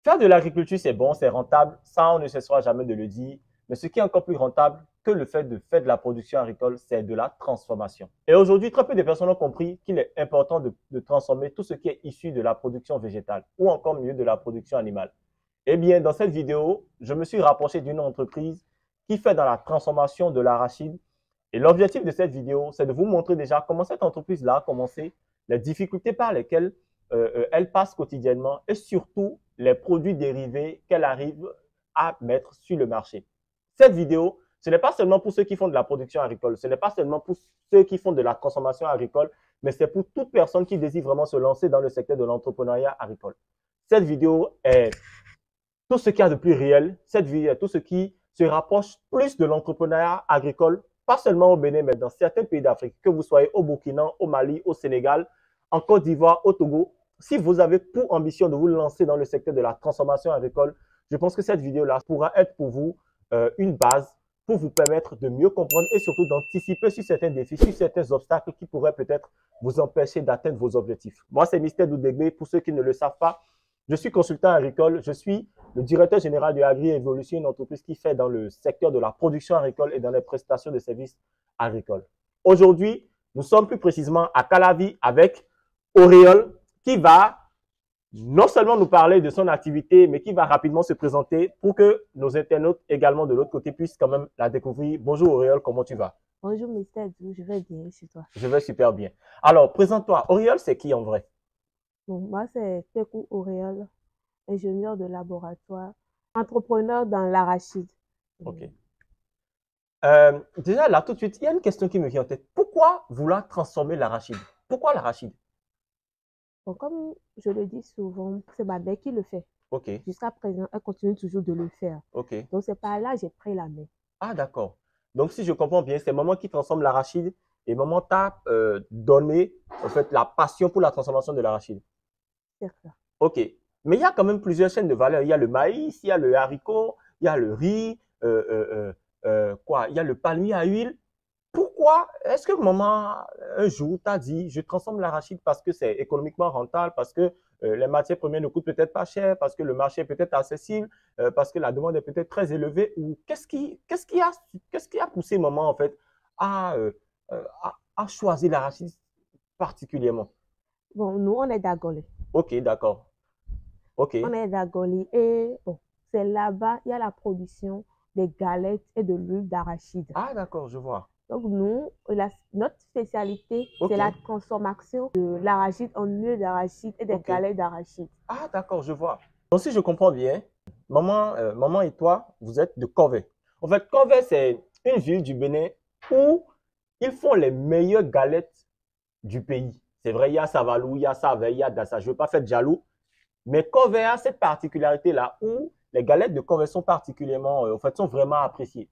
Faire de l'agriculture, c'est bon, c'est rentable. Ça, on ne cessera jamais de le dire. Mais ce qui est encore plus rentable que le fait de faire de la production agricole, c'est de la transformation. Et aujourd'hui, très peu de personnes ont compris qu'il est important de transformer tout ce qui est issu de la production végétale ou encore mieux de la production animale. Eh bien, dans cette vidéo, je me suis rapproché d'une entreprise qui fait dans la transformation de l'arachide. Et l'objectif de cette vidéo, c'est de vous montrer déjà comment cette entreprise-là a commencé, les difficultés par lesquelles elle passe quotidiennement et surtout les produits dérivés qu'elle arrive à mettre sur le marché. Cette vidéo, ce n'est pas seulement pour ceux qui font de la production agricole, ce n'est pas seulement pour ceux qui font de la consommation agricole, mais c'est pour toute personne qui désire vraiment se lancer dans le secteur de l'entrepreneuriat agricole. Cette vidéo est tout ce qu'il y a de plus réel, cette vidéo est tout ce qui se rapproche plus de l'entrepreneuriat agricole, pas seulement au Bénin, mais dans certains pays d'Afrique, que vous soyez au Burkina, au Mali, au Sénégal, en Côte d'Ivoire, au Togo. Si vous avez pour ambition de vous lancer dans le secteur de la transformation agricole, je pense que cette vidéo-là pourra être pour vous une base pour vous permettre de mieux comprendre et surtout d'anticiper sur certains défis, sur certains obstacles qui pourraient peut-être vous empêcher d'atteindre vos objectifs. Moi, c'est Mr Doudegbe. Pour ceux qui ne le savent pas, je suis consultant agricole. Je suis le directeur général de Agri-Evolution, une entreprise qui fait dans le secteur de la production agricole et dans les prestations de services agricoles. Aujourd'hui, nous sommes plus précisément à Calavi avec Auréole qui va non seulement nous parler de son activité, mais qui va rapidement se présenter pour que nos internautes également de l'autre côté puissent quand même la découvrir. Bonjour Auréole, comment tu vas? Bonjour Mr. Dou, je vais bien chez toi. Je vais super bien. Alors, présente-toi. Auréole, c'est qui en vrai? Bon, moi, c'est Tekou Auréole, ingénieur de laboratoire, entrepreneur dans l'arachide. Ok. Déjà, là, tout de suite, il y a une question qui me vient en tête. Pourquoi vouloir transformer l'arachide? Pourquoi l'arachide? Bon, comme je le dis souvent, c'est ma mère qui le fait. Ok, Jusqu'à présent, elle continue toujours de le faire. ok. Donc, c'est par là que j'ai pris la main. Ah, d'accord. Donc, si je comprends bien, c'est maman qui transforme l'arachide et maman t'a donné, en fait, la passion pour la transformation de l'arachide. C'est ça. Ok. Mais il y a quand même plusieurs chaînes de valeur. Il y a le maïs, il y a le haricot, il y a le riz, quoi? Il y a le palmier à huile. Pourquoi est-ce que maman, un jour, t'a dit, je transforme l'arachide parce que c'est économiquement rentable, parce que les matières premières ne coûtent peut-être pas cher, parce que le marché est peut-être accessible, parce que la demande est peut-être très élevée, ou qu'est-ce qui a poussé maman, en fait, à choisir l'arachide particulièrement? Bon, nous, on est d'Agolé. Ok, d'accord. Ok. On est d'Agolé et bon, c'est là-bas, il y a la production des galettes et de l'huile d'arachide. Ah, d'accord, je vois. Donc, nous, notre spécialité, Ok. c'est la transformation de l'arachide en huile d'arachide et des Ok. galettes d'arachide. Ah, d'accord, je vois. Donc, si je comprends bien, maman et toi, vous êtes de Corvée. En fait, Corvée, c'est une ville du Bénin où ils font les meilleures galettes du pays. C'est vrai, il y a Savalou, il y a Savé, il y a Dassa. Je ne veux pas faire de jaloux, mais Corvée a cette particularité-là où les galettes de Corvée sont particulièrement, en fait, sont vraiment appréciées.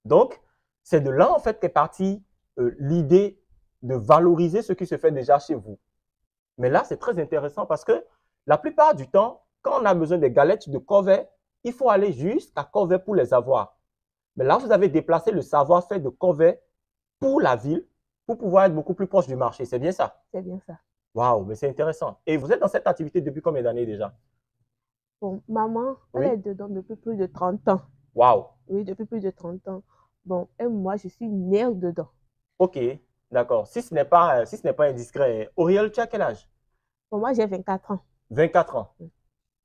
Donc, c'est de là, en fait, qu'est partie l'idée de valoriser ce qui se fait déjà chez vous. Mais là, c'est très intéressant parce que la plupart du temps, quand on a besoin des galettes de Corvée, il faut aller jusqu'à Corvée pour les avoir. Mais là, vous avez déplacé le savoir-faire de Corvée pour la ville, pour pouvoir être beaucoup plus proche du marché. C'est bien ça? C'est bien ça. Waouh, mais c'est intéressant. Et vous êtes dans cette activité depuis combien d'années déjà? Bon, maman, elle Oui. est dedans depuis plus de 30 ans. Waouh. Oui, depuis plus de 30 ans. Bon, et moi, je suis née dedans. Ok, d'accord. Si ce n'est pas indiscret, Auréole, tu as quel âge? Bon, moi, j'ai 24 ans. 24 ans. Oui.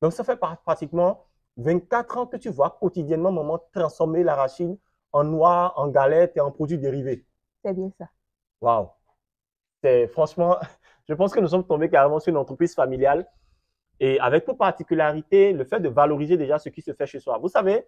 Donc, ça fait pratiquement 24 ans que tu vois quotidiennement maman transformer l'arachide en noix, en galettes et en produits dérivés. C'est bien ça. Waouh. C'est franchement, je pense que nous sommes tombés carrément sur une entreprise familiale et avec pour particularité le fait de valoriser déjà ce qui se fait chez soi. Vous savez,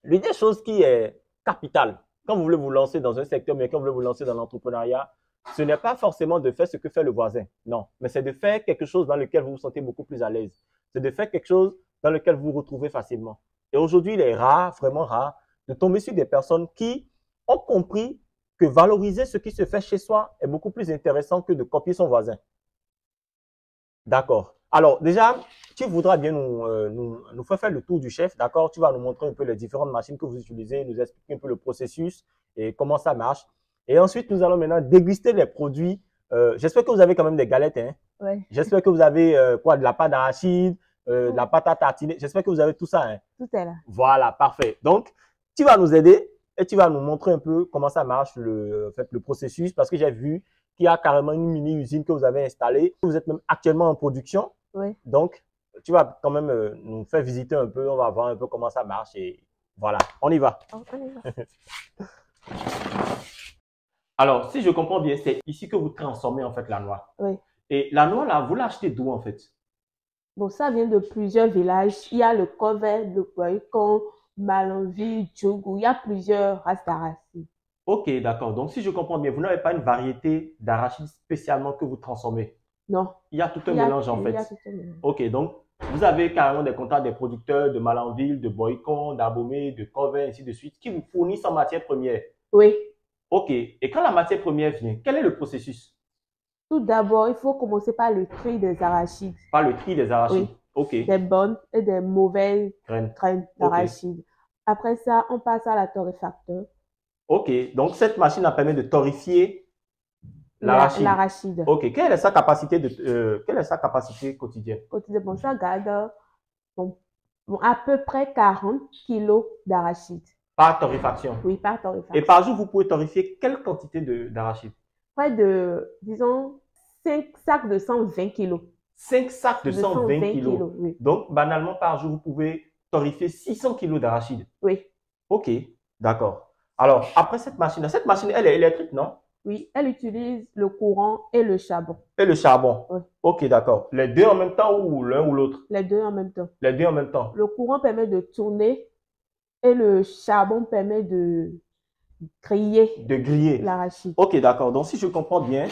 l'une des choses qui est capitale quand vous voulez vous lancer dans un secteur, mais quand vous voulez vous lancer dans l'entrepreneuriat, ce n'est pas forcément de faire ce que fait le voisin. Non, mais c'est de faire quelque chose dans lequel vous vous sentez beaucoup plus à l'aise. C'est de faire quelque chose dans lequel vous vous retrouvez facilement. Et aujourd'hui, il est rare, vraiment rare, de tomber sur des personnes qui ont compris que valoriser ce qui se fait chez soi est beaucoup plus intéressant que de copier son voisin. D'accord. Alors, déjà, tu voudras bien nous faire le tour du chef, d'accord? Tu vas nous montrer un peu les différentes machines que vous utilisez, nous expliquer un peu le processus et comment ça marche. Et ensuite, nous allons maintenant déguster les produits. J'espère que vous avez quand même des galettes, hein? Ouais. J'espère que vous avez quoi, de la pâte d'arachide, la pâte à tartiner. J'espère que vous avez tout ça, hein. Tout est là. Voilà, parfait. Donc, tu vas nous aider et tu vas nous montrer un peu comment ça marche en fait, le processus, parce que j'ai vu qu'il y a carrément une mini-usine que vous avez installée. Vous êtes même actuellement en production. Oui. Donc, tu vas quand même nous faire visiter un peu. On va voir un peu comment ça marche et voilà, on y va. On y va. Alors, si je comprends bien, c'est ici que vous transformez en fait la noix. Oui. Et la noix, là, vous l'achetez d'où en fait? Bon, ça vient de plusieurs villages. Il y a le Kovet, le Boycon, Malanville, Djougou. Il y a plusieurs races d'arachides. Ok, d'accord. Donc, si je comprends bien, vous n'avez pas une variété d'arachide spécialement que vous transformez. Non. Il y a tout un mélange en fait. Il y a tout un mélange. Ok, donc vous avez carrément des contacts des producteurs de Malanville, de Boycon, d'Abomey, de Kovet, ainsi de suite, qui vous fournissent en matière première. Oui. Ok, et quand la matière première vient, quel est le processus? Tout d'abord, il faut commencer par le tri des arachides. Par le tri des arachides. Oui. Ok. Des bonnes et des mauvaises graines d'arachides. Après ça, on passe à la torréfacteur. Ok, donc cette machine a permis de torréfier l'arachide. Ok, quelle est sa capacité quotidienne? Bon, ça garde à peu près 40 kilos d'arachide. Par torréfaction? Oui, par torréfaction. Et par jour, vous pouvez torréfier quelle quantité d'arachide? Près de, disons, 5 sacs de 120 kilos. 5 sacs de 120 kilos. Oui. Donc, banalement, par jour, vous pouvez torréfier 600 kilos d'arachide. Oui. Ok, d'accord. Alors, après cette machine, elle est électrique, non? Oui, elle utilise le courant et le charbon. Et le charbon? Oui. Ok, d'accord. Les deux en même temps ou l'un ou l'autre? Les deux en même temps. Les deux en même temps. Le courant permet de tourner et le charbon permet de griller. De griller l'arachide. Ok, d'accord. Donc, si je comprends bien,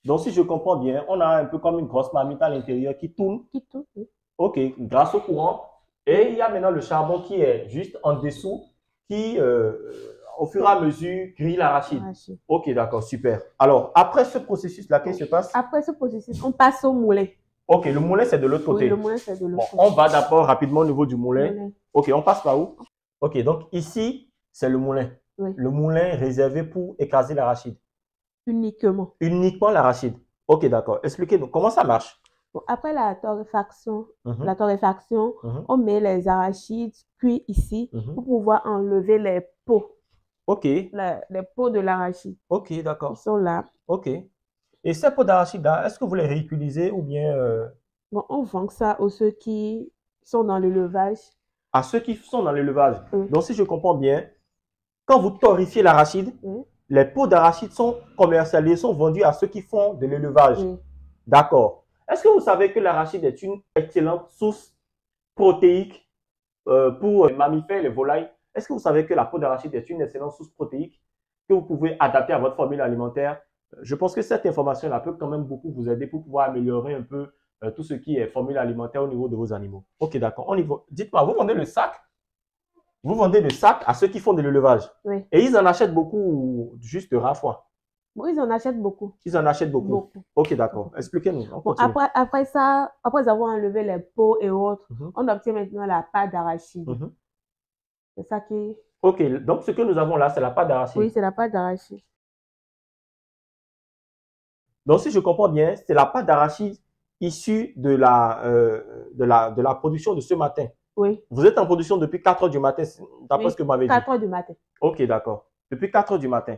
on a un peu comme une grosse marmite à l'intérieur qui tourne. Qui tourne, oui. Ok, grâce au courant. Et il y a maintenant le charbon qui est juste en dessous, qui, au fur et à mesure, grille l'arachide. Ok, d'accord, super. Alors, après ce processus-là, qu'est-ce qui se passe? Après ce processus, on passe au moulin. Ok, le moulin, c'est de l'autre côté. Oui, le moulin, c'est de l'autre côté. On va d'abord rapidement au niveau du moulin. Ok, on passe par où? Ok, donc ici, c'est le moulin. Oui. Le moulin réservé pour écraser l'arachide. Uniquement. Uniquement l'arachide. Ok, d'accord. Expliquez-nous, comment ça marche? Bon, après la torréfaction, on met les arachides cuits ici pour pouvoir enlever les peaux. Ok. Les peaux de l'arachide. Ok, d'accord. Ils sont là. Ok. Et ces peaux d'arachide, est-ce que vous les réutilisez ou bien… Bon, on vend ça aux ceux qui sont dans l'élevage. À ceux qui sont dans l'élevage. Donc, si je comprends bien, quand vous torréfiez l'arachide, les peaux d'arachide sont commercialisées, sont vendues à ceux qui font de l'élevage. D'accord. Est-ce que vous savez que l'arachide est une excellente source protéique pour les mammifères et les volailles? Est-ce que vous savez que la peau d'arachide est une excellente source protéique que vous pouvez adapter à votre formule alimentaire? Je pense que cette information-là peut quand même beaucoup vous aider pour pouvoir améliorer un peu tout ce qui est formule alimentaire au niveau de vos animaux. Ok, d'accord. On y va. Dites-moi, vous vendez le sac? Vous vendez le sac à ceux qui font de l'élevage? Oui. Et ils en achètent beaucoup ou juste rare fois? Oui, ils en achètent beaucoup. Ils en achètent beaucoup? Ok, d'accord. Expliquez-nous. Bon, après ça, après avoir enlevé les peaux et autres, on obtient maintenant la pâte d'arachide. C'est ça qui… Ok, donc ce que nous avons là, c'est la pâte d'arachide. Oui, c'est la pâte d'arachide. Donc, si je comprends bien, c'est la pâte d'arachide issue de la production de ce matin. Oui. Vous êtes en production depuis 4 heures du matin, d'après ce que vous m'avez dit. 4 heures du matin. Ok, d'accord. Depuis 4 heures du matin.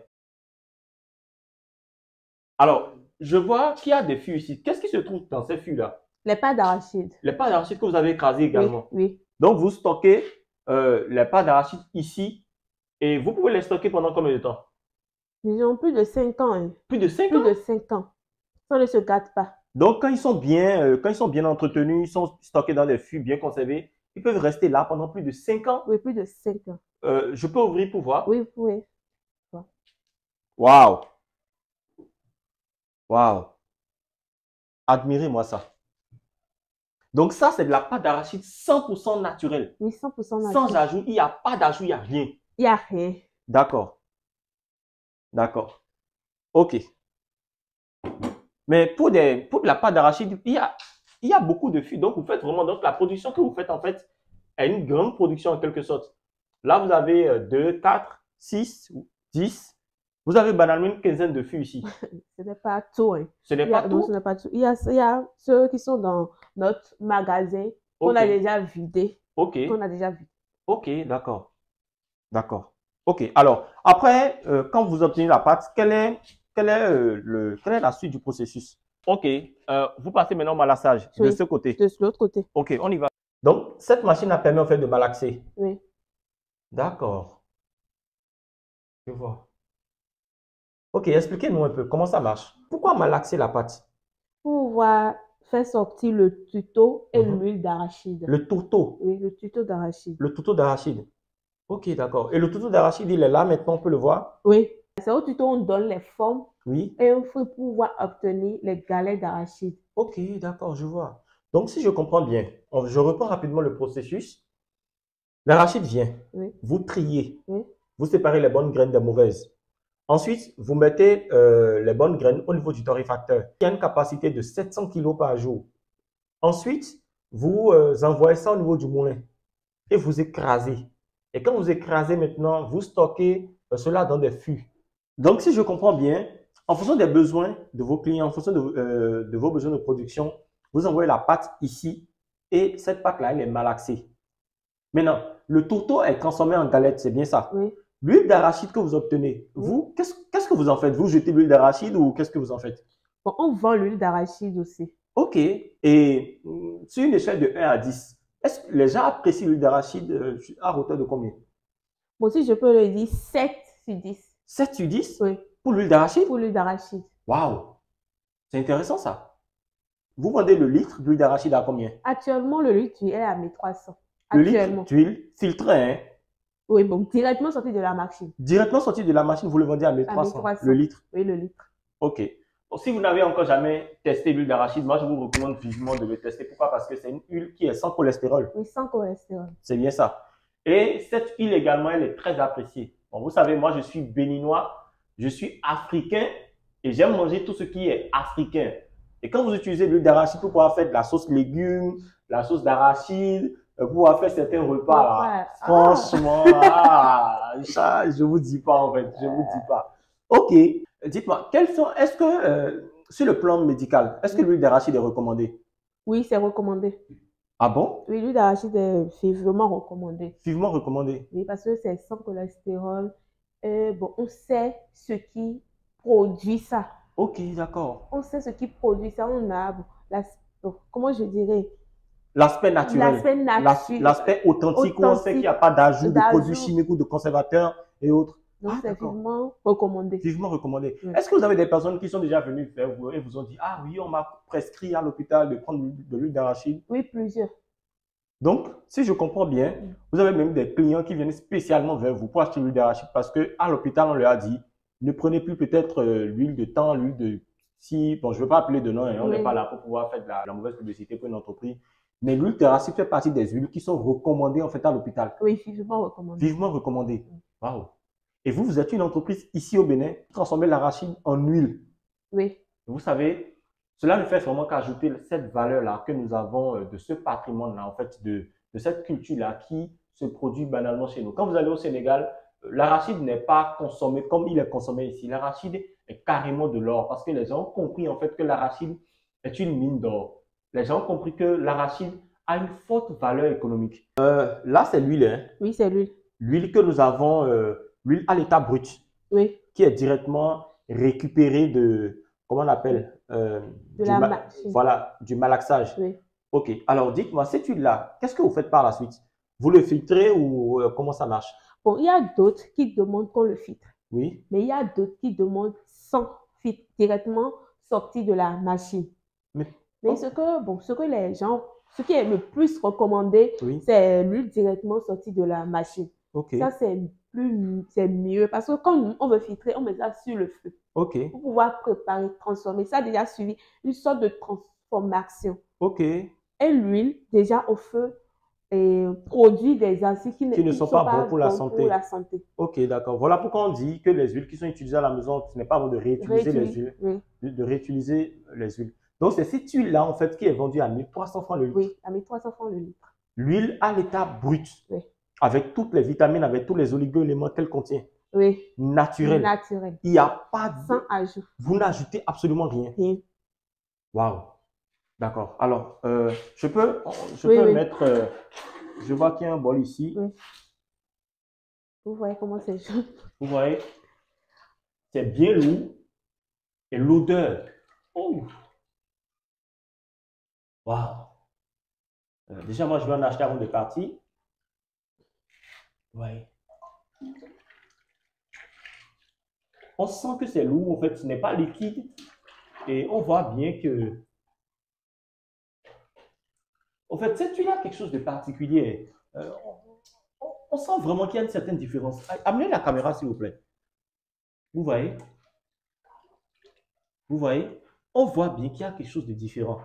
Alors, je vois qu'il y a des fûts ici. Qu'est-ce qui se trouve dans ces fûts-là? Les pâtes d'arachide. Les pâtes d'arachide que vous avez écrasées également. Oui. Donc, vous stockez les pâtes d'arachide ici et vous pouvez les stocker pendant combien de temps? Disons plus de 5 ans. Hein. Plus de 5 ans? Plus de 5 ans. Ça ne se gâte pas. Donc, quand ils sont bien entretenus, ils sont stockés dans des fûts bien conservés, ils peuvent rester là pendant plus de 5 ans? Oui, plus de 5 ans. Je peux ouvrir pour voir? Oui, vous pouvez. Waouh! Waouh! Admirez-moi ça. Donc ça, c'est de la pâte d'arachide 100% naturelle. Oui, 100% naturelle. Sans ajout, il n'y a pas d'ajout, il n'y a rien. Il n'y a rien. D'accord. D'accord. Ok. Mais pour de la pâte d'arachide, il y a beaucoup de fûts. Donc, vous faites vraiment… Donc, la production que vous faites, en fait, est une grande production en quelque sorte. Là, vous avez 2, 4, 6, 10. Vous avez banalement une quinzaine de fûts ici. Ce n'est pas tout, hein. Ce n'est pas Non, tout? ce n'est pas tout. Il y a ceux qui sont dans notre magasin qu'on a Ok, déjà vidé, ok, qu'on a déjà vidé. ok, d'accord, d'accord. Ok, alors, après, quand vous obtenez la pâte, quelle est la suite du processus? Ok, vous passez maintenant au malassage de Oui, ce côté. de l'autre côté. Ok, on y va. Donc, cette machine a permis en fait de malaxer. Oui. D'accord, je vois. Ok, expliquez-nous un peu comment ça marche. Pourquoi malaxer la pâte? Pour pouvoir faire sortir le tuto et Mhm. l'huile d'arachide. Le tourteau, Oui, le tuto d'arachide. le tourteau d'arachide. Ok, d'accord. Et le tourteau d'arachide, il est là maintenant, on peut le voir? Oui. C'est au tuto on donne les formes Oui. et on faut pouvoir obtenir les galets d'arachide. Ok, d'accord, je vois. Donc, si je comprends bien, je reprends rapidement le processus. L'arachide vient, Oui, vous triez, oui, vous séparez les bonnes graines des mauvaises. Ensuite, vous mettez les bonnes graines au niveau du torréfacteur, qui a une capacité de 700 kg par jour. Ensuite, vous envoyez ça au niveau du moulin et vous écrasez. Et quand vous écrasez maintenant, vous stockez cela dans des fûts. Donc, si je comprends bien, en fonction des besoins de vos clients, en fonction de vos besoins de production, vous envoyez la pâte ici et cette pâte-là, elle est malaxée. Maintenant, le tourteau est transformé en galette, c'est bien ça. oui. L'huile d'arachide que vous obtenez, Oui. vous, qu'est-ce que vous en faites? Vous jetez l'huile d'arachide ou qu'est-ce que vous en faites? Bon, on vend l'huile d'arachide aussi. Ok. Et sur une échelle de 1 à 10, est-ce que les gens apprécient l'huile d'arachide à hauteur de combien? Bon, si je peux le dire, 7 sur 10. 7 sur 10 Oui, pour l'huile d'arachide? pour l'huile d'arachide. Waouh! C'est intéressant ça. Vous vendez le litre d'huile d'arachide à combien? Actuellement, le litre d'huile est à 1300. Le litre Actuellement. d'huile filtrée, hein? Oui, bon, directement sorti de la machine. Directement sorti de la machine, vous le vendez à 1300, 1300. le litre. Oui, le litre. Ok. Donc, si vous n'avez encore jamais testé l'huile d'arachide, moi je vous recommande vivement de le tester. Pourquoi? Parce que c'est une huile qui est sans cholestérol. Oui, sans cholestérol. C'est bien ça. Et cette huile également, elle est très appréciée. Bon, vous savez, moi je suis béninois, je suis africain et j'aime manger tout ce qui est africain. Et quand vous utilisez l'huile d'arachide pour pouvoir faire de la sauce légumes, la sauce d'arachide, pour pouvoir faire certains repas là, franchement, ça, je vous dis pas en fait, je vous dis pas. Ok, dites-moi, est-ce que sur le plan médical, est-ce que l'huile d'arachide est recommandée? Oui, c'est recommandé. Ah bon? Oui, l'huile d'arachide est vivement recommandée. Vivement recommandé. Oui, parce que c'est sans cholestérol. Bon, on sait ce qui produit ça. Ok, d'accord. On sait ce qui produit ça. On a, comment je dirais, L'aspect naturel, l'aspect naturel, l'aspect authentique où on sait qu'il n'y a pas d'ajout de produits chimiques ou de conservateurs et autres. Donc, Ah, c'est d'accord. vivement recommandé. Vivement recommandé. Oui. Est-ce que vous avez des personnes qui sont déjà venues vers vous et vous ont dit, ah oui, on m'a prescrit à l'hôpital de prendre de l'huile d'arachide? Oui, plusieurs. Donc, si je comprends bien, vous avez même des clients qui viennent spécialement vers vous pour acheter l'huile d'arachide parce qu'à l'hôpital, on leur a dit, ne prenez plus peut-être l'huile de thym, l'huile de si, bon, je ne veux pas appeler de nom, hein, on n'est pas là pour pouvoir faire de la mauvaise publicité pour une entreprise. Mais l'huile d'arachide fait partie des huiles qui sont recommandées en fait à l'hôpital. Oui, vivement recommandé. Vivement recommandées. Waouh. Et vous, vous êtes une entreprise ici au Bénin qui transforme l'arachide en huile. Oui. Vous savez, cela ne fait vraiment qu'ajouter cette valeur-là que nous avons de ce patrimoine-là, en fait, de cette culture-là qui se produit banalement chez nous. Quand vous allez au Sénégal, l'arachide n'est pas consommé comme il est consommé ici. L'arachide est carrément de l'or parce que les gens ont compris en fait que l'arachide est une mine d'or. Les gens ont compris que l'arachide a une forte valeur économique. Là, c'est l'huile. Hein? Oui, c'est l'huile. L'huile que nous avons, l'huile à l'état brut, oui. qui est directement récupérée de, comment on appelle, voilà, du malaxage. Oui. Ok, alors dites-moi, cette huile-là, qu'est-ce que vous faites par la suite? Vous le filtrez ou comment ça marche? Bon, il y a d'autres qui demandent qu'on le filtre. Oui. Mais il y a d'autres qui demandent sans filtre, directement sorti de la machine. Mais ce que les gens, ce qui est le plus recommandé, oui. c'est l'huile directement sortie de la machine. Okay. Ça, c'est mieux parce que quand on veut filtrer, on met ça sur le feu. Okay. Pour pouvoir préparer, transformer. Ça a déjà suivi une sorte de transformation. Ok. Et l'huile, déjà au feu, produit des acides qui ne sont pas bons pour la santé. Pour la santé. Ok, d'accord. Voilà pourquoi on dit que les huiles qui sont utilisées à la maison, ce n'est pas bon de réutiliser les huiles. Oui. De réutiliser les huiles. Donc, c'est cette huile-là, en fait, qui est vendue à 1300 francs le litre. Oui, à 1300 francs le litre. L'huile à l'état brut. Oui. Avec toutes les vitamines, avec tous les oligo-éléments qu'elle contient. Oui. naturel. Naturel. Il n'y a pas de... Sans ajout. Vous n'ajoutez absolument rien. Rien. Waouh. D'accord. Alors, je peux Oui. mettre... je vois qu'il y a un bol ici. Oui. Vous voyez comment c'est chaud. Vous voyez? C'est bien lourd. Et l'odeur. Oh. Waouh. Déjà, moi, je vais en acheter avant de partir. Ouais. On sent que c'est lourd, en fait, ce n'est pas liquide. Et on voit bien que... En fait, cette huile a quelque chose de particulier. On sent vraiment qu'il y a une certaine différence. Amenez la caméra, s'il vous plaît. Vous voyez? Vous voyez? On voit bien qu'il y a quelque chose de différent.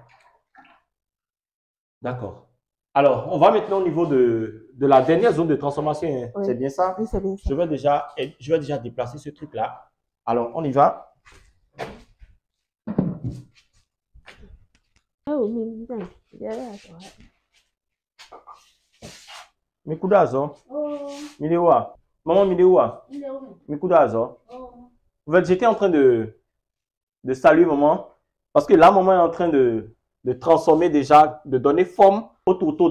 D'accord. Alors, on va maintenant au niveau de la dernière zone de transformation. Hein. Oui. C'est bien ça? Oui, c'est bien ça. Je vais déjà déplacer ce truc-là. Alors, on y va. Mikudazo. Milewa. Maman Milewa. Mikudazo. En fait, j'étais en train de saluer maman. Parce que là, maman est en train de transformer déjà, de donner forme au tourteau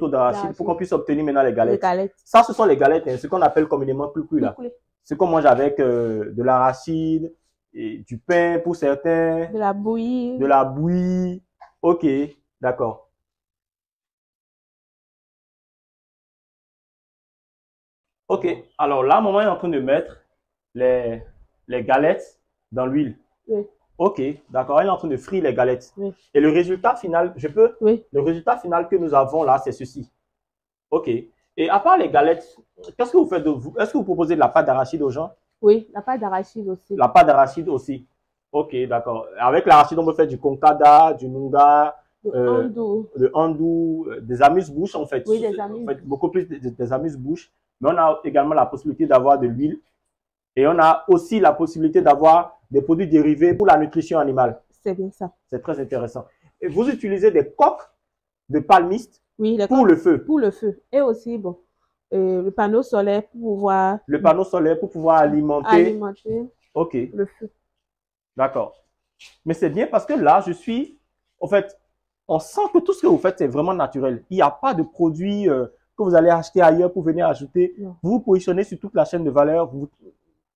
d'arachide pour qu'on puisse obtenir maintenant les galettes. Ça, ce sont les galettes, hein, ce qu'on appelle communément clou-clou là. Ce qu'on mange avec de l'arachide, du pain pour certains. De la bouillie. De la bouillie. Ok, d'accord. Ok, alors là, maman est en train de mettre les galettes dans l'huile. Oui. Ok, d'accord. Elle est en train de frire les galettes. Oui. Et le résultat final, je peux? Oui. Le résultat final que nous avons là, c'est ceci. Ok. Et à part les galettes, qu'est-ce que vous faites de vous? Est-ce que vous proposez de la pâte d'arachide aux gens? Oui, la pâte d'arachide aussi. La pâte d'arachide aussi. Ok, d'accord. Avec l'arachide, on peut faire du konkada, du nunga, de andou, des amuse-bouches en fait. Oui, des amuse-bouches. En fait, beaucoup plus des amuse-bouches. Mais on a également la possibilité d'avoir de l'huile. Et on a aussi la possibilité d'avoir des produits dérivés pour la nutrition animale. C'est bien ça. C'est très intéressant. Et vous utilisez des coques de palmiste pour le feu. Pour le feu. Et aussi, bon, le panneau solaire pour pouvoir... Le panneau solaire pour pouvoir alimenter le feu. D'accord. Mais c'est bien parce que là, en fait, on sent que tout ce que vous faites, c'est vraiment naturel. Il n'y a pas de produits que vous allez acheter ailleurs pour venir ajouter. Non. Vous vous positionnez sur toute la chaîne de valeur.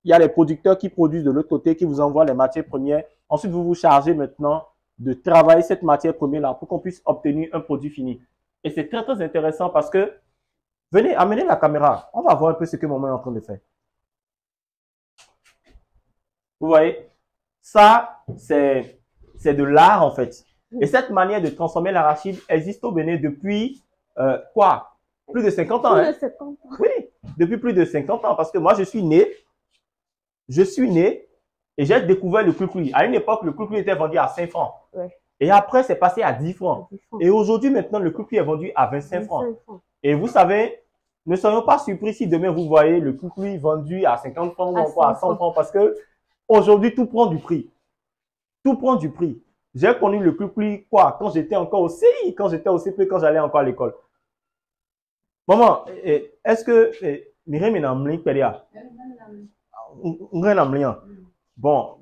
Il y a les producteurs qui produisent de l'autre côté, qui vous envoient les matières premières. Ensuite, vous vous chargez maintenant de travailler cette matière première-là pour qu'on puisse obtenir un produit fini. Et c'est très, très intéressant parce que, venez, amenez la caméra. On va voir un peu ce que maman est en train de faire. Vous voyez, ça, c'est de l'art en fait. Et cette manière de transformer l'arachide existe au Bénin depuis, quoi? Plus de 50 ans. Plus de 50 ans. Oui, depuis plus de 50 ans. Parce que moi, je suis né et j'ai découvert le clou-clou. À une époque, le clou-clou était vendu à 5 francs. Ouais. Et après, c'est passé à 10 francs. Et aujourd'hui, maintenant, le clou-clou est vendu à 25 francs. Et vous savez, ne soyons pas surpris si demain, vous voyez le clou-clou vendu à 50 francs ou encore à 100 francs. Parce que aujourd'hui, tout prend du prix. Tout prend du prix. J'ai connu le clou-clou, quoi, quand j'étais encore au CI, quand j'étais au CP, quand j'allais encore à l'école. Maman, est-ce que Mireille m'a amené Péria? Bon,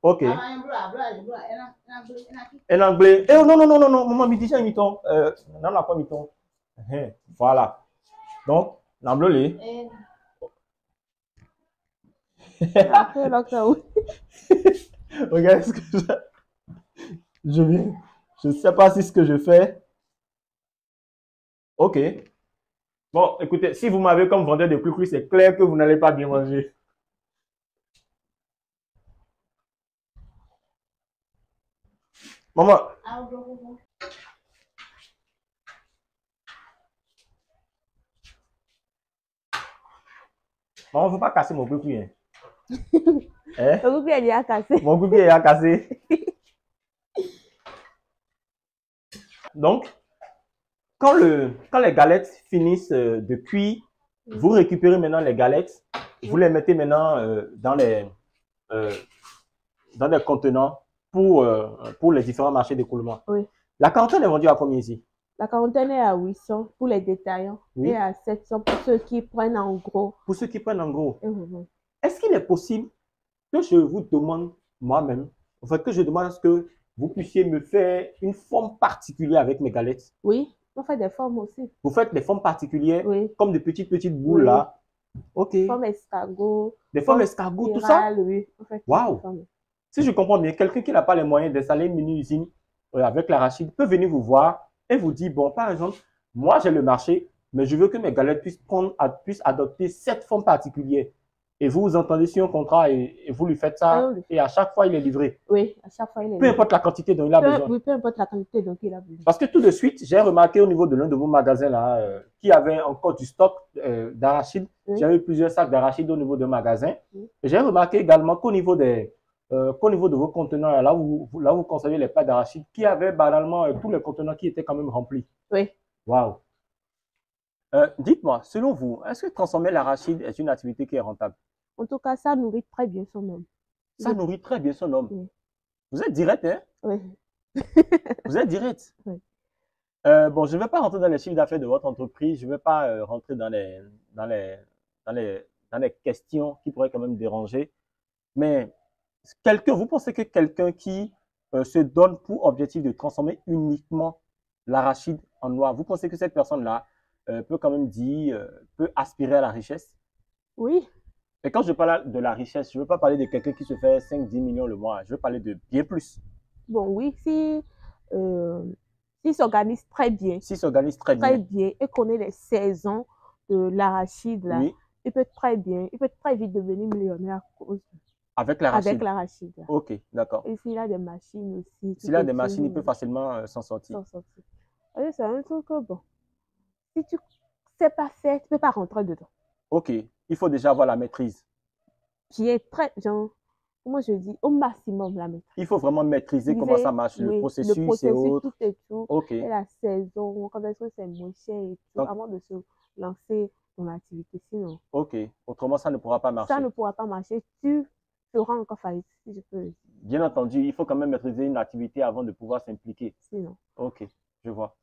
ok. En anglais. Eh, non, maman, mi dit mi-ton. Non, la pas mi-ton. Voilà. Donc, l'anglais. Regardez ce que je viens. Je ne sais pas si ce que je fais. Ok. Bon, écoutez, si vous m'avez comme vendeur de clou-clou, c'est clair que vous n'allez pas bien manger. Maman. Maman, ne faut pas casser mon clou-clou. Hein. Le clou-clou est déjà cassé. Mon clou-clou est déjà cassé. Donc, quand les galettes finissent de cuire, vous récupérez maintenant les galettes, vous les mettez maintenant dans des contenants pour les différents marchés d'écoulement. Oui. La quarantaine est vendue à combien ici? La quarantaine est à 800 pour les détaillants Oui. et à 700 pour ceux qui prennent en gros. Pour ceux qui prennent en gros. Mhm. Est-ce qu'il est possible que je vous demande moi-même, enfin que je demande à ce que vous puissiez me faire une forme particulière avec mes galettes? Oui, on fait des formes aussi. Vous faites des formes particulières, Oui. comme des petites boules Oui. là. Ok. Forme escargot. Des formes forme escargots, tout ça? spirale, oui. On fait Waouh. des formes. Si je comprends bien, quelqu'un qui n'a pas les moyens d'installer une mini-usine avec l'arachide peut venir vous voir et vous dire, bon, par exemple, moi j'ai le marché, mais je veux que mes galettes puissent adopter cette forme particulière. Et vous vous entendez sur un contrat et vous lui faites ça Oui. et à chaque fois il est livré. Oui, à chaque fois il est Peu importe la quantité dont il a besoin. Oui, peu importe la quantité dont il a besoin. Parce que tout de suite, j'ai remarqué au niveau de l'un de vos magasins là, qui avait encore du stock d'arachide. Oui. J'avais plusieurs sacs d'arachide au niveau de magasin. Oui. Et j'ai remarqué également qu'au niveau de vos conteneurs, là où vous conservez les pâtes d'arachide, qui avaient banalement tous les conteneurs qui étaient quand même remplis. Oui. Waouh. Dites-moi, selon vous, est-ce que transformer l'arachide est une activité qui est rentable? En tout cas, ça nourrit très bien son homme. Ça nourrit très bien son homme. Oui. Vous êtes direct, hein? Oui. Vous êtes direct. Oui. Bon, je ne vais pas rentrer dans les chiffres d'affaires de votre entreprise. Je ne vais pas rentrer dans les questions qui pourraient quand même déranger. Mais vous pensez que quelqu'un qui se donne pour objectif de transformer uniquement l'arachide en noix, vous pensez que cette personne-là peut quand même peut aspirer à la richesse? Oui. Et quand je parle de la richesse, je ne veux pas parler de quelqu'un qui se fait 5-10 millions le mois. Je veux parler de bien plus. Bon, oui, s'il s'organise très bien. S'il s'organise très bien. Et connaît les saisons de l'arachide, là, oui. il peut très vite devenir millionnaire à cause avec l'arachide. Avec l'arachide. Ok, d'accord. Et s'il a des machines aussi. S'il a des machines, il peut facilement s'en sortir. C'est un truc que, bon, si tu ne sais pas faire, tu ne peux pas rentrer dedans. Ok, il faut déjà avoir la maîtrise. Comment je dis, au maximum la maîtrise. Il faut vraiment maîtriser comment ça marche, le processus et autres. Tout et tout. Ok. Et la saison, quand est-ce que c'est moins cher et tout, donc, avant de se lancer dans l'activité. Sinon. Ok, autrement ça ne pourra pas marcher. Ça ne pourra pas marcher. Tu feras encore faillite, si je peux le dire. Bien entendu, il faut quand même maîtriser une activité avant de pouvoir s'impliquer. Sinon. Ok, je vois.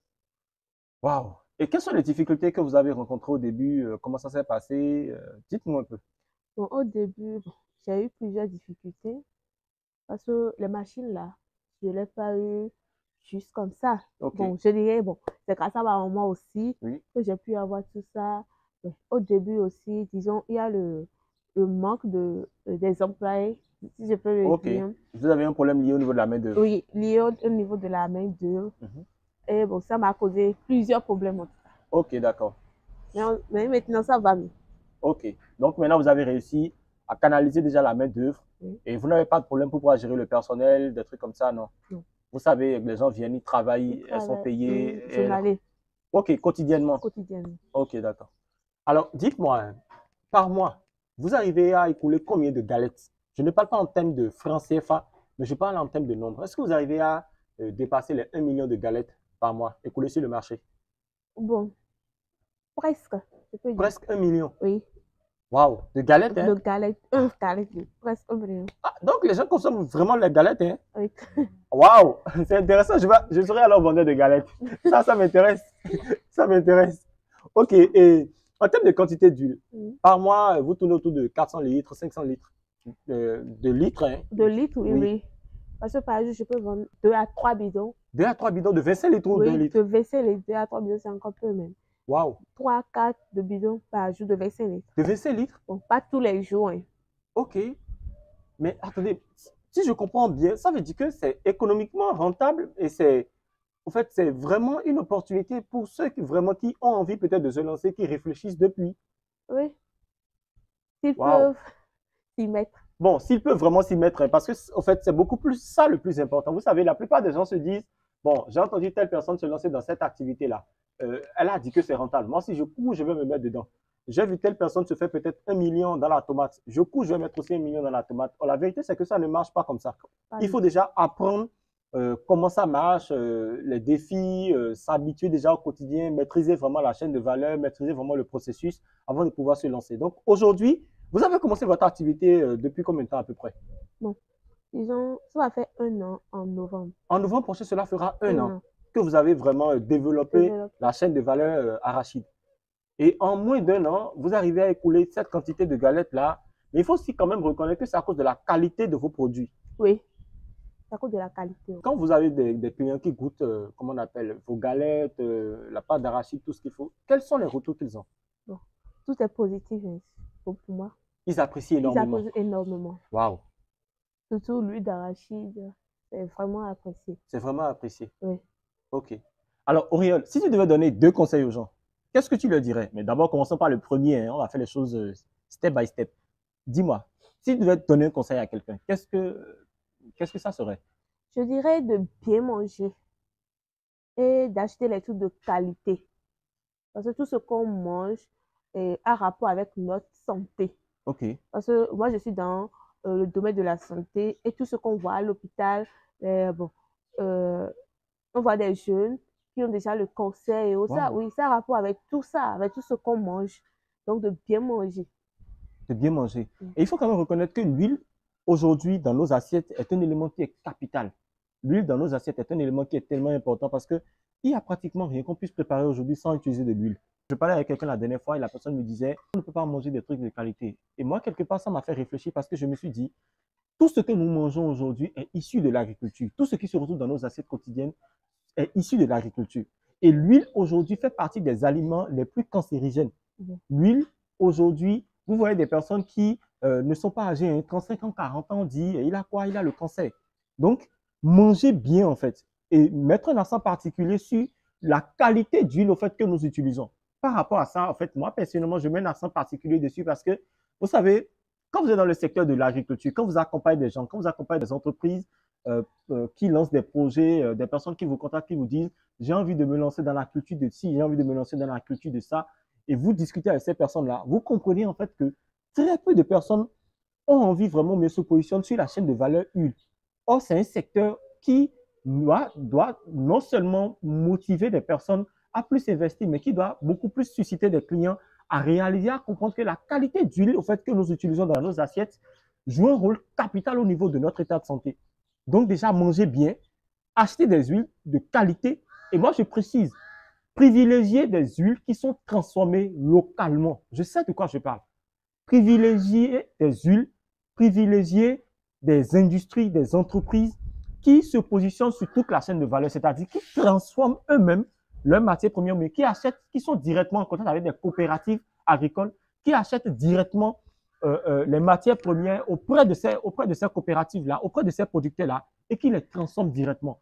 Waouh. Et quelles sont les difficultés que vous avez rencontrées au début? Comment ça s'est passé? Dites-moi un peu. Bon, au début, j'ai eu plusieurs difficultés parce que les machines là, je ne l'ai pas eu juste comme ça. Okay. Bon, je dirais, bon, c'est grâce à ma maman aussi que j'ai pu avoir tout ça. Mais au début aussi, disons, il y a le manque des employés, si je peux le dire. Vous avez un problème lié au niveau de la main-d'œuvre? Oui, lié au niveau de la main-d'œuvre. Et bon, ça m'a causé plusieurs problèmes. Ok, d'accord. Mais maintenant, ça va mieux. Ok, donc maintenant, vous avez réussi à canaliser déjà la main-d'œuvre et vous n'avez pas de problème pour pouvoir gérer le personnel, des trucs comme ça, non? Non. Vous savez, les gens viennent, ils travaillent, elles sont payées. Ok, quotidiennement. Quotidiennement. Ok, d'accord. Alors, dites-moi, par mois, vous arrivez à écouler combien de galettes? Je ne parle pas en termes de francs CFA, mais je parle en termes de nombre. Est-ce que vous arrivez à dépasser les 1 million de galettes par mois écoulées sur le marché? Bon, presque. Presque 1 million? Oui. Waouh, de galettes, hein? De galettes, presque 1 million. Ah, donc les gens consomment vraiment les galettes, hein? Oui. Waouh, c'est intéressant. Je serai alors vendeur de galettes. Ça m'intéresse. Ça m'intéresse. Ok, et en termes de quantité d'huile, par mois, vous tournez autour de 400 litres, 500 litres. De litres, hein? De litres, oui. Parce que par jour, je peux vendre 2 à 3 bidons. 2 à 3 bidons de 25 litres ou 2 litres? De 25 litres, 2 à 3 bidons, c'est encore peu même. Waouh. 3 à 4 de bidons par jour de 25 litres. De 25 litres? Bon, pas tous les jours. Hein. Ok. Mais attendez, si je comprends bien, ça veut dire que c'est économiquement rentable et c'est vraiment une opportunité pour ceux qui ont envie peut-être de se lancer, qui réfléchissent depuis. Oui. S'ils peuvent s'y mettre. Bon, s'ils peuvent vraiment s'y mettre, parce que c'est beaucoup plus ça le plus important. Vous savez, la plupart des gens se disent, bon, j'ai entendu telle personne se lancer dans cette activité-là. Elle a dit que c'est rentable. Moi, si je cours, je vais me mettre dedans. J'ai vu telle personne se faire peut-être 1 million dans la tomate. Je cours, je vais mettre aussi 1 million dans la tomate. La vérité, c'est que ça ne marche pas comme ça. Il faut déjà apprendre comment ça marche, les défis, s'habituer déjà au quotidien, maîtriser vraiment la chaîne de valeur, maîtriser vraiment le processus avant de pouvoir se lancer. Donc, aujourd'hui, vous avez commencé votre activité depuis combien de temps à peu près? Bon, disons, ça va faire 1 an en novembre. En novembre prochain, cela fera un an. que vous avez vraiment développé la chaîne de valeur arachide. Et en moins d'un an, vous arrivez à écouler cette quantité de galettes-là. Mais il faut aussi quand même reconnaître que c'est à cause de la qualité de vos produits. Oui, c'est à cause de la qualité. Quand vous avez des clients qui goûtent, comment on appelle, vos galettes, la pâte d'arachide, tout ce qu'il faut, quels sont les retours qu'ils ont? Bon, tout est positif pour moi. Ils apprécient énormément. Ils apprécient énormément. Waouh. Surtout l'huile d'arachide, c'est vraiment apprécié. C'est vraiment apprécié. Oui. Ok. Alors, Auriol, si tu devais donner 2 conseils aux gens, qu'est-ce que tu leur dirais? Mais d'abord, commençons par le premier, hein, on va faire les choses step by step. Dis-moi, si tu devais donner un conseil à quelqu'un, qu'est-ce que ça serait? Je dirais de bien manger et d'acheter les trucs de qualité. Parce que tout ce qu'on mange a rapport avec notre santé. Ok. Parce que moi, je suis dans le domaine de la santé et tout ce qu'on voit à l'hôpital, on voit des jeunes qui ont déjà le cancer et autres. Ça, oui, ça a rapport avec tout ça, avec tout ce qu'on mange. Donc, de bien manger. De bien manger. Et il faut quand même reconnaître que l'huile, aujourd'hui, dans nos assiettes, est un élément qui est capital. L'huile dans nos assiettes est un élément qui est tellement important parce qu'il n'y a pratiquement rien qu'on puisse préparer aujourd'hui sans utiliser de l'huile. Je parlais avec quelqu'un la dernière fois et la personne me disait « on ne peut pas manger des trucs de qualité ». Et moi, quelque part, ça m'a fait réfléchir parce que je me suis dit tout ce que nous mangeons aujourd'hui est issu de l'agriculture. Tout ce qui se retrouve dans nos assiettes quotidiennes est issu de l'agriculture. Et l'huile, aujourd'hui, fait partie des aliments les plus cancérigènes. L'huile, aujourd'hui, vous voyez des personnes qui ne sont pas âgées, hein, 35 ans, 40 ans, on dit, il a quoi? Il a le cancer. Donc, mangez bien, en fait, et mettre un accent particulier sur la qualité d'huile, au fait, que nous utilisons. Par rapport à ça, en fait, moi, personnellement, je mets un accent particulier dessus parce que, vous savez, quand vous êtes dans le secteur de l'agriculture, quand vous accompagnez des gens, quand vous accompagnez des entreprises qui lancent des projets, des personnes qui vous contactent, qui vous disent « j'ai envie de me lancer dans la culture de ci, j'ai envie de me lancer dans la culture de ça », et vous discutez avec ces personnes-là, vous comprenez en fait que très peu de personnes ont envie vraiment, mais se positionnent sur la chaîne de valeur huile. Or, c'est un secteur qui doit non seulement motiver des personnes à plus investir, mais qui doit beaucoup plus susciter des clients à réaliser, à comprendre que la qualité d'huile, au fait, que nous utilisons dans nos assiettes, joue un rôle capital au niveau de notre état de santé. Donc déjà, mangez bien, achetez des huiles de qualité. Et moi, je précise, privilégiez des huiles qui sont transformées localement. Je sais de quoi je parle. Privilégiez des huiles, privilégiez des industries, des entreprises qui se positionnent sur toute la chaîne de valeur, c'est-à-dire qui transforment eux-mêmes leurs matières premières, mais qui achètent, qui sont directement en contact avec des coopératives agricoles, qui achètent directement les matières premières auprès de ces coopératives-là, auprès de ces producteurs-là, et qui les transforment directement.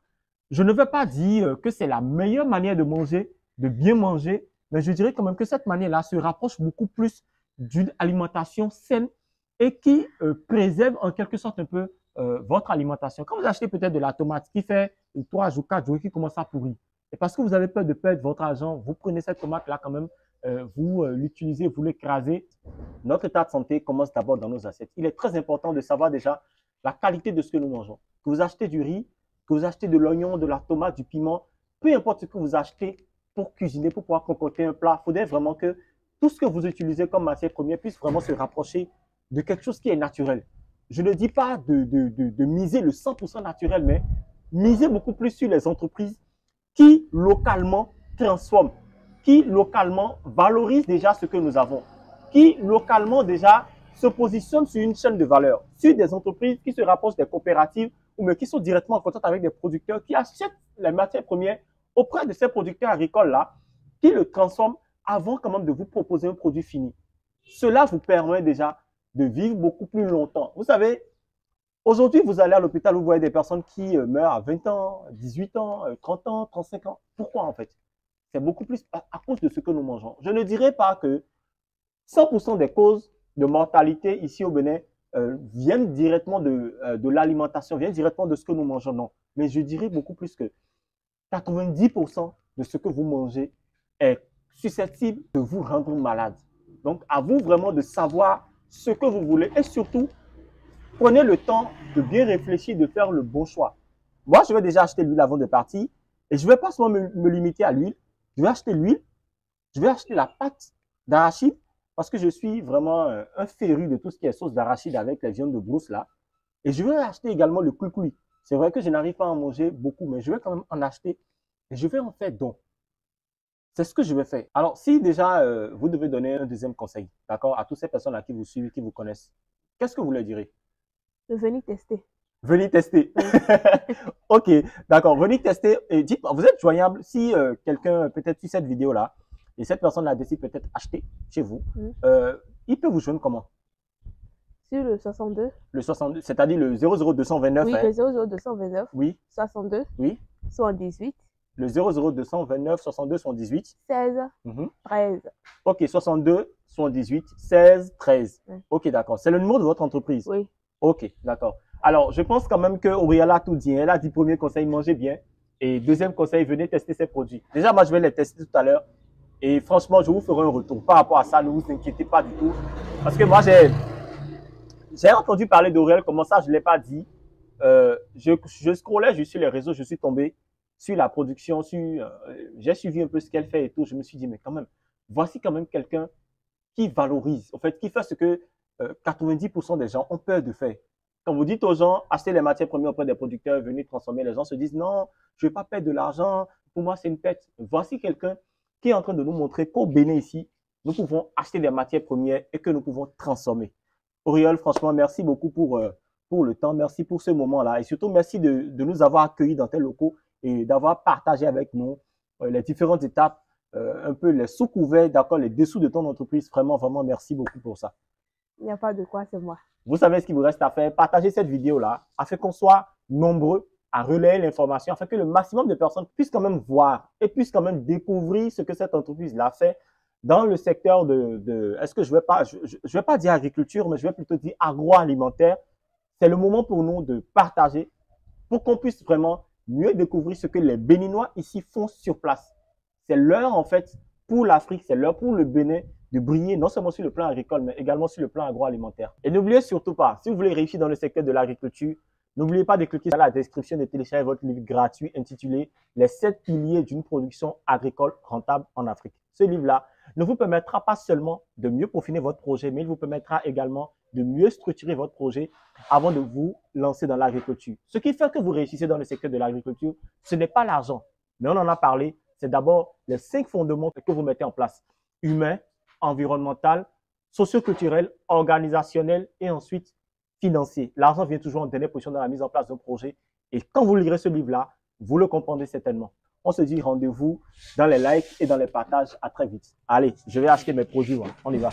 Je ne veux pas dire que c'est la meilleure manière de manger, de bien manger, mais je dirais quand même que cette manière-là se rapproche beaucoup plus d'une alimentation saine et qui préserve en quelque sorte un peu votre alimentation. Quand vous achetez peut-être de la tomate qui fait 3 jours, 4 jours et qui commence à pourrir, et parce que vous avez peur de perdre votre argent, vous prenez cette tomate-là quand même, vous l'utilisez, vous l'écrasez. Notre état de santé commence d'abord dans nos assiettes. Il est très important de savoir déjà la qualité de ce que nous mangeons. Que vous achetez du riz, que vous achetez de l'oignon, de la tomate, du piment, peu importe ce que vous achetez pour cuisiner, pour pouvoir concocter un plat, il faudrait vraiment que tout ce que vous utilisez comme matière première puisse vraiment se rapprocher de quelque chose qui est naturel. Je ne dis pas de miser le 100% naturel, mais miser beaucoup plus sur les entreprises qui localement transforment, qui localement valorisent déjà ce que nous avons, qui localement déjà se positionnent sur une chaîne de valeur, sur des entreprises qui se rapprochent des coopératives ou mais qui sont directement en contact avec des producteurs qui achètent les matières premières auprès de ces producteurs agricoles-là, qui le transforment avant quand même de vous proposer un produit fini. Cela vous permet déjà de vivre beaucoup plus longtemps. Vous savez, aujourd'hui, vous allez à l'hôpital, vous voyez des personnes qui meurent à 20 ans, 18 ans, 30 ans, 35 ans. Pourquoi en fait? C'est beaucoup plus à cause de ce que nous mangeons. Je ne dirais pas que 100% des causes de mortalité ici au Bénin viennent directement de l'alimentation, viennent directement de ce que nous mangeons. Non, mais je dirais beaucoup plus que 90% de ce que vous mangez est susceptible de vous rendre malade. Donc, à vous vraiment de savoir ce que vous voulez et surtout, prenez le temps de bien réfléchir, de faire le bon choix. Moi, je vais déjà acheter l'huile avant de partir et je ne vais pas seulement me limiter à l'huile. Je vais acheter l'huile, je vais acheter la pâte d'arachide parce que je suis vraiment un féru de tout ce qui est sauce d'arachide avec les viandes de brousse là. Et je vais acheter également le cuicui. C'est vrai que je n'arrive pas à en manger beaucoup, mais je vais quand même en acheter et je vais en faire don. C'est ce que je vais faire. Alors, si déjà, vous devez donner un deuxième conseil, d'accord, à toutes ces personnes-là qui vous suivent, qui vous connaissent, qu'est-ce que vous leur direz? De venir tester. Venez tester. Oui. Ok, d'accord. Venez tester. Et dites, vous êtes joignable si quelqu'un, peut-être sur cette vidéo-là, et cette personne-là décide peut-être acheter chez vous, il peut vous joindre comment? Sur le 62. Le 62, c'est-à-dire le 00229. Oui, Hein? le 00229. Oui. 62. Oui. 78. Le 00229 62 78. 16. 13. Ok, 62 78 16 13. Oui. Ok, d'accord. C'est le numéro de votre entreprise? Oui. Ok, d'accord. Alors, je pense quand même que Auriella a tout dit. Elle a dit premier conseil, mangez bien. Et deuxième conseil, venez tester ces produits. Déjà, moi, je vais les tester tout à l'heure. Et franchement, je vous ferai un retour par rapport à ça. Ne vous inquiétez pas du tout. Parce que moi, j'ai entendu parler d'Auriel. Comment ça, je ne l'ai pas dit. Je scrollais juste sur les réseaux. Je suis tombé sur la production. J'ai suivi un peu ce qu'elle fait et tout. Je me suis dit, mais quand même, voici quand même quelqu'un qui valorise. En fait, qui fait ce que 90% des gens ont peur de faire. Quand vous dites aux gens, achetez les matières premières auprès des producteurs, venez transformer, les gens se disent, non, je ne vais pas perdre de l'argent, pour moi, c'est une perte. Voici quelqu'un qui est en train de nous montrer qu'au Bénin ici, nous pouvons acheter des matières premières et que nous pouvons transformer. Auriol, franchement, merci beaucoup pour le temps, merci pour ce moment-là et surtout, merci de nous avoir accueillis dans tes locaux et d'avoir partagé avec nous les différentes étapes, un peu les sous-couverts, d'accord, les dessous de ton entreprise. Vraiment, vraiment, merci beaucoup pour ça. Il n'y a pas de quoi, c'est moi. Vous savez ce qu'il vous reste à faire. Partagez cette vidéo-là afin qu'on soit nombreux à relayer l'information, afin que le maximum de personnes puissent quand même voir et puissent quand même découvrir ce que cette entreprise-là fait dans le secteur est-ce que je vais pas dire agriculture, mais je vais plutôt dire agroalimentaire. C'est le moment pour nous de partager pour qu'on puisse vraiment mieux découvrir ce que les Béninois ici font sur place. C'est l'heure, en fait, pour l'Afrique, c'est l'heure pour le Bénin de briller, non seulement sur le plan agricole, mais également sur le plan agroalimentaire. Et n'oubliez surtout pas, si vous voulez réussir dans le secteur de l'agriculture, n'oubliez pas de cliquer dans la description et de télécharger votre livre gratuit intitulé « Les 7 piliers d'une production agricole rentable en Afrique ». Ce livre-là ne vous permettra pas seulement de mieux peaufiner votre projet, mais il vous permettra également de mieux structurer votre projet avant de vous lancer dans l'agriculture. Ce qui fait que vous réussissez dans le secteur de l'agriculture, ce n'est pas l'argent, mais on en a parlé, c'est d'abord les 5 fondements que vous mettez en place. Humain, environnemental, socio-culturel, organisationnel et ensuite financier. L'argent vient toujours en dernière position dans la mise en place d'un projet. Et quand vous lirez ce livre-là, vous le comprendrez certainement. On se dit rendez-vous dans les likes et dans les partages. À très vite. Allez, je vais acheter mes produits. On y va.